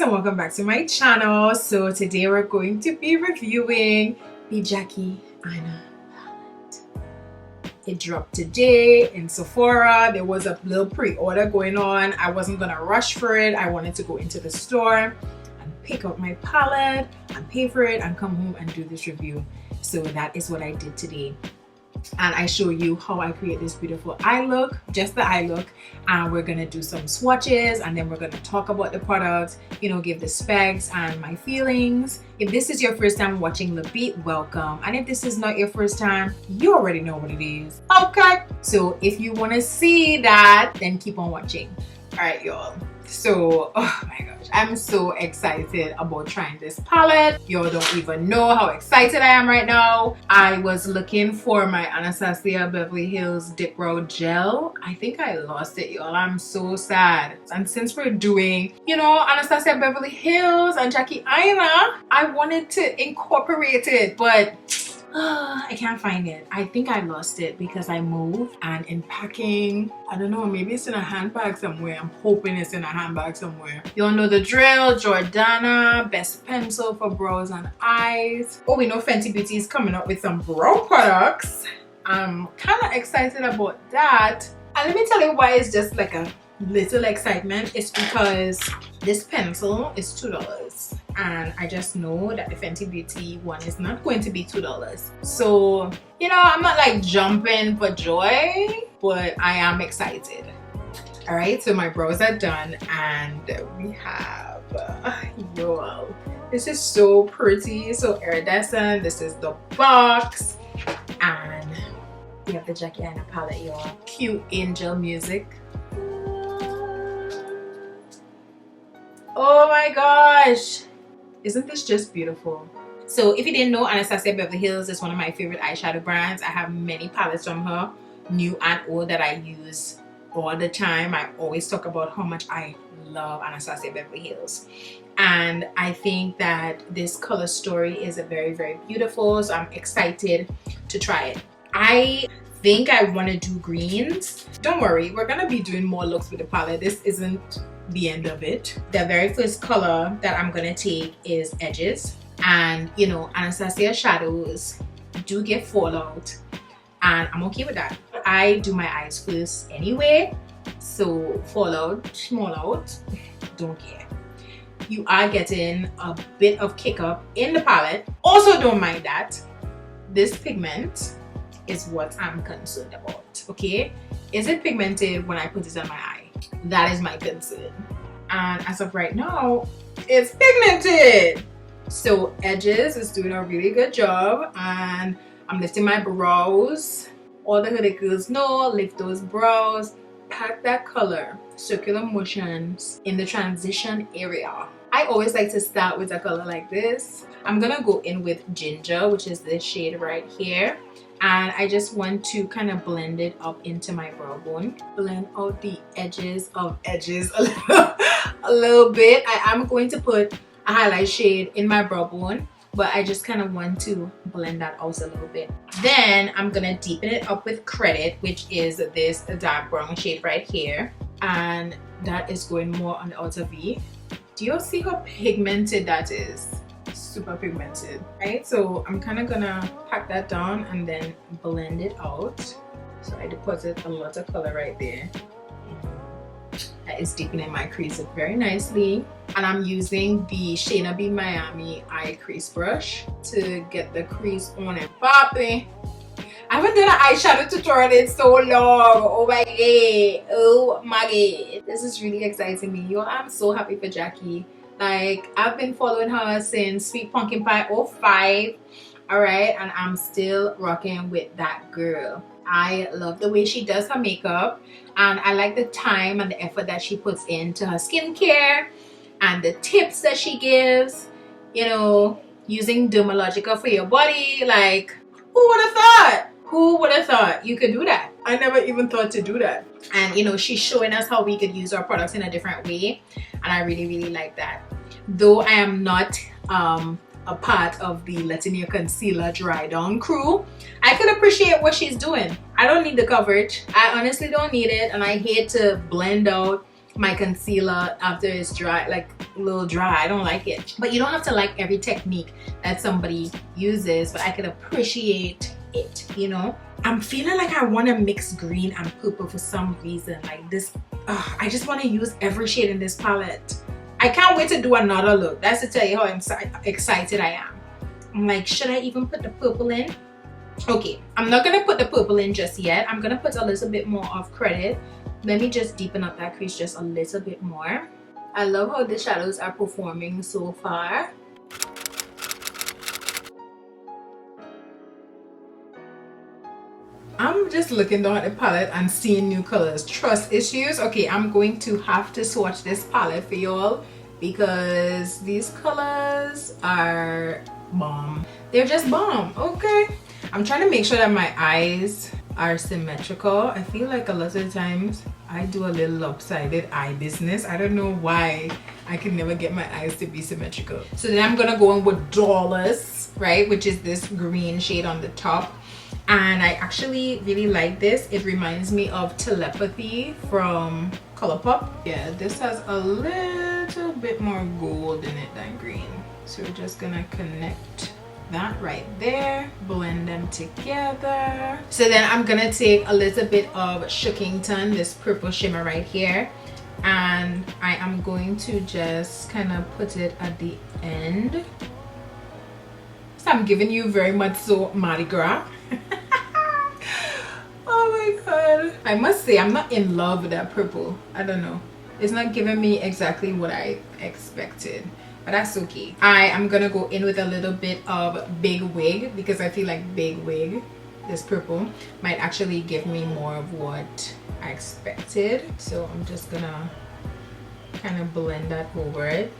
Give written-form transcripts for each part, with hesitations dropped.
and welcome back to my channel. So today we're going to be reviewing the Jackie Aina palette. It dropped today in Sephora. There was a little pre-order going on. I wasn't gonna rush for it. I wanted to go into the store and pick up my palette and pay for it and come home and do this review. So that is what I did today. And I show you how I create this beautiful eye look, just the eye look, and we're gonna do some swatches and then we're gonna talk about the products, you know, give the specs and my feelings. If this is your first time watching the beat, welcome, and if this is not your first time, you already know what it is. Okay, so if you want to see that, then keep on watching. All right, y'all. So, oh my gosh, I'm so excited about trying this palette. Y'all don't even know how excited I am right now. I was looking for my Anastasia Beverly Hills Dip Brow Gel. I think I lost it, y'all. I'm so sad. And since we're doing, you know, Anastasia Beverly Hills and Jackie Aina, I wanted to incorporate it, but I can't find it. I think I lost it because I moved, and in packing, I don't know, maybe it's in a handbag somewhere. I'm hoping it's in a handbag somewhere. Y'all know the drill. Jordana, best pencil for brows and eyes. Oh, we know Fenty Beauty is coming up with some brow products. I'm kind of excited about that. And let me tell you why it's just like a little excitement. It's because this pencil is $2. And I just know that the Fenty Beauty one is not going to be $2. So, you know, I'm not like jumping for joy, but I am excited. All right, so my brows are done and we have, yo, this is so pretty, so iridescent. This is the box and we have the Jackie Aina palette, y'all. Cute angel music. Oh my gosh. Isn't this just beautiful? So if you didn't know, Anastasia Beverly Hills is one of my favorite eyeshadow brands. I have many palettes from her, new and old, that I use all the time. I always talk about how much I love Anastasia Beverly Hills. And I think that this color story is a very, very beautiful. So I'm excited to try it. I think I want to do greens. Don't worry, we're going to be doing more looks with the palette. This isn't the end of it. The very first color that I'm gonna take is Edges, and you know, Anastasia shadows do get fallout and I'm okay with that. I do my eyes first anyway, so fallout, small out, don't care. You are getting a bit of kick up in the palette, also don't mind that. This pigment is what I'm concerned about. Okay, is it pigmented when I put it on my eye? That is my concern, and as of right now it's pigmented. So Edges is doing a really good job, and I'm lifting my brows. All the hooded girls know, lift those brows, pack that color, circular motions in the transition area. I always like to start with a color like this. I'm gonna go in with Ginger, which is this shade right here. And I just want to kind of blend it up into my brow bone. Blend out the edges of Edges a little bit. I am going to put a highlight shade in my brow bone, but I just kind of want to blend that out a little bit. Then I'm going to deepen it up with Credit, which is this dark brown shade right here. And that is going more on the outer V. Do you see how pigmented that is? Super pigmented, right? So I'm kind of gonna pack that down and then blend it out. So I deposit a lot of color right there. That is deepening my crease very nicely. And I'm using the Shayna B Miami eye crease brush to get the crease on and popping. I haven't done an eyeshadow tutorial in so long. Oh my god, oh my god, this is really exciting me. Yo, I'm so happy for Jackie. Like, I've been following her since Sweet Pumpkin Pie 05, all right, and I'm still rocking with that girl. I love the way she does her makeup, and I like the time and the effort that she puts into her skincare and the tips that she gives, you know, using Dermalogica for your body. Like, who would have thought? Who would have thought you could do that? I never even thought to do that. And you know, she's showing us how we could use our products in a different way, and I really, really like that. Though I am not a part of the Letting Your Concealer Dry Down crew, I can appreciate what she's doing. I don't need the coverage. I honestly don't need it, and I hate to blend out my concealer after it's dry, like a little dry. I don't like it. But you don't have to like every technique that somebody uses, but I can appreciate it, you know. I'm feeling like I want to mix green and purple for some reason. Like this, I just want to use every shade in this palette. I can't wait to do another look. That's to tell you how excited I am. I'm like, should I even put the purple in? Okay, I'm not gonna put the purple in just yet. I'm gonna put a little bit more of credit. Let me just deepen up that crease just a little bit more. I love how the shadows are performing so far. I'm just looking down at the palette and seeing new colors. Trust issues. Okay, I'm going to have to swatch this palette for y'all because these colors are bomb. They're just bomb. Okay, I'm trying to make sure that my eyes are symmetrical. I feel like a lot of times I do a little lopsided eye business. I don't know why I can never get my eyes to be symmetrical. So then I'm gonna go in with Dollars, right, which is this green shade on the top. And I actually really like this. It reminds me of Telepathy from Colourpop. Yeah, this has a little bit more gold in it than green. So we're just gonna connect that right there, blend them together. So then I'm gonna take a little bit of Shookington, this purple shimmer right here, and I am going to just kind of put it at the end. So I'm giving you very much so Mardi Gras. Oh my god, I must say I'm not in love with that purple. I don't know, it's not giving me exactly what I expected, but that's okay. I am gonna go in with a little bit of Big Wig because I feel like Big Wig, this purple, might actually give me more of what I expected. So I'm just gonna kind of blend that over it.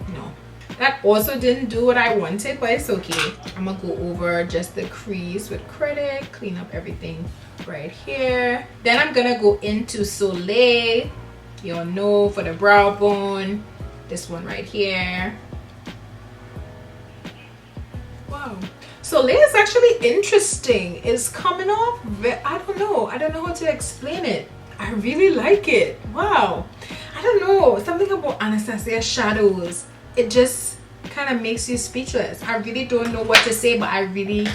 No, that also didn't do what I wanted, but it's okay. I'm gonna go over just the crease with credit, clean up everything right here. Then I'm gonna go into Soleil, you'll know, for the brow bone. This one right here. Wow, Soleil is actually interesting. It's coming off, I don't know how to explain it. I really like it. Wow, I don't know, something about Anastasia shadows, it just kind of makes you speechless. I really don't know what to say, but I really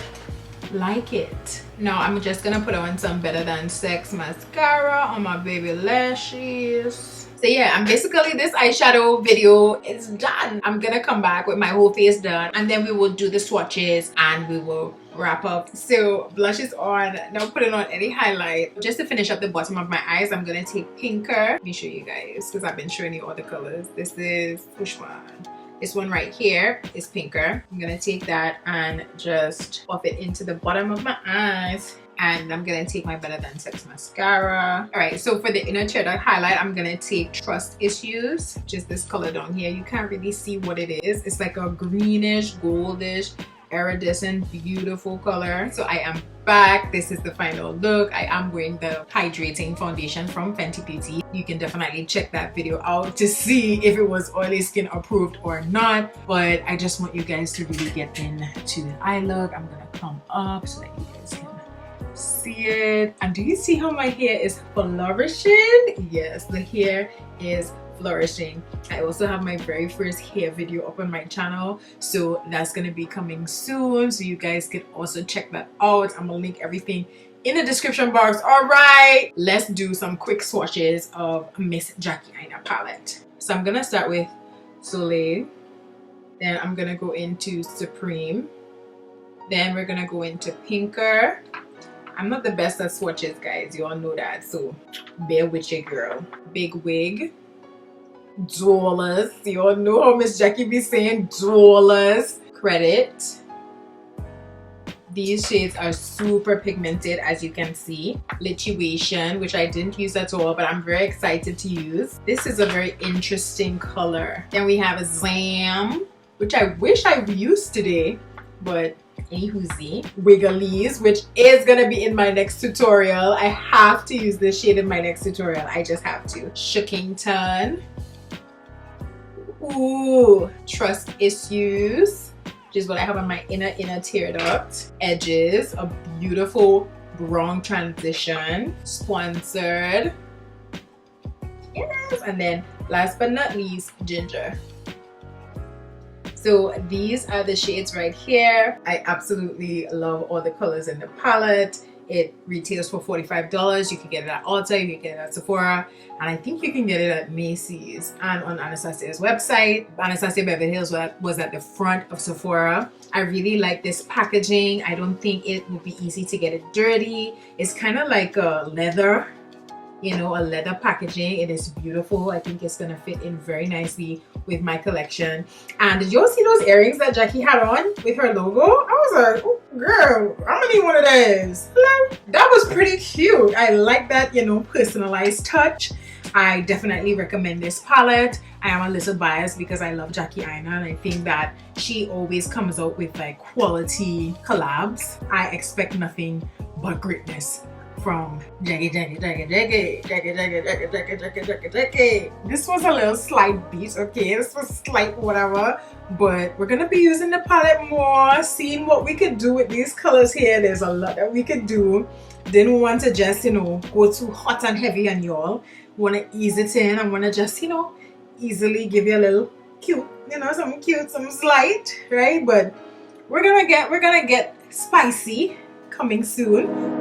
like it. Now I'm just gonna put on some Better Than Sex mascara on my baby lashes. So yeah, and basically this eyeshadow video is done. I'm gonna come back with my whole face done, and then we will do the swatches and we will wrap up. So blush is on, not putting on any highlight. Just to finish up the bottom of my eyes, I'm gonna take Pinker. Let me show you guys because I've been showing you all the colors. This is, which one? This one right here is Pinker. I'm gonna take that and just buff it into the bottom of my eyes. And I'm gonna take my Better Than Sex mascara. All right, so for the inner tear duct highlight, I'm gonna take Trust Issues, which is this color down here. You can't really see what it is. It's like a greenish, goldish, iridescent, beautiful color. So I am back. This is the final look. I am wearing the Hydrating foundation from Fenty Beauty. You can definitely check that video out to see if it was oily skin approved or not. But I just want you guys to really get into the eye look. I'm gonna come up so that you guys can see it. And do you see how my hair is flourishing? Yes, the hair is flourishing. I also have my very first hair video up on my channel, so that's gonna be coming soon, so you guys can also check that out. I'm gonna link everything in the description box. All right, let's do some quick swatches of Miss Jackie Aina palette. So I'm gonna start with Soleil, then I'm gonna go into Supreme, then we're gonna go into Pinker. I'm not the best at swatches, guys, you all know that, so bear with your girl. Big Wig, Dollars, you all know how Miss Jackie be saying Dollars. Credit. These shades are super pigmented, as you can see. Lituation, which I didn't use at all, but I'm very excited to use. This is a very interesting color. Then we have a Zam, which I wish I used today, but anywhoosie. Wiggly's, which is gonna be in my next tutorial. I have to use this shade in my next tutorial. I just have to. Shookington. Ooh, Trust Issues, which is what I have on my inner tear duct. Edges, a beautiful brown transition. Sponsored. Yes. And then last but not least, ginger. So these are the shades right here. I absolutely love all the colors in the palette. It retails for $45. You can get it at Ulta, you can get it at Sephora, and I think you can get it at Macy's and on Anastasia's website. Anastasia Beverly Hills was at the front of Sephora. I really like this packaging. I don't think it would be easy to get it dirty. It's kind of like a leather, you know, a leather packaging. It is beautiful. I think it's gonna fit in very nicely with my collection. And did you all see those earrings that Jackie had on with her logo? I was like, oh girl, I'm gonna need one of those. Hello. That was pretty cute. I like that, you know, personalized touch. I definitely recommend this palette. I am a little biased because I love Jackie Aina and I think that she always comes out with like quality collabs. I expect nothing but greatness from Jackie. This was a little slight beat, okay? This was slight whatever, but we're gonna be using the palette more, seeing what we could do with these colors here. There's a lot that we could do. Didn't want to just, you know, go too hot and heavy on y'all. Want to ease it in. I want to just, you know, easily give you a little cute, you know, something cute, some slight, right? But we're gonna get spicy coming soon.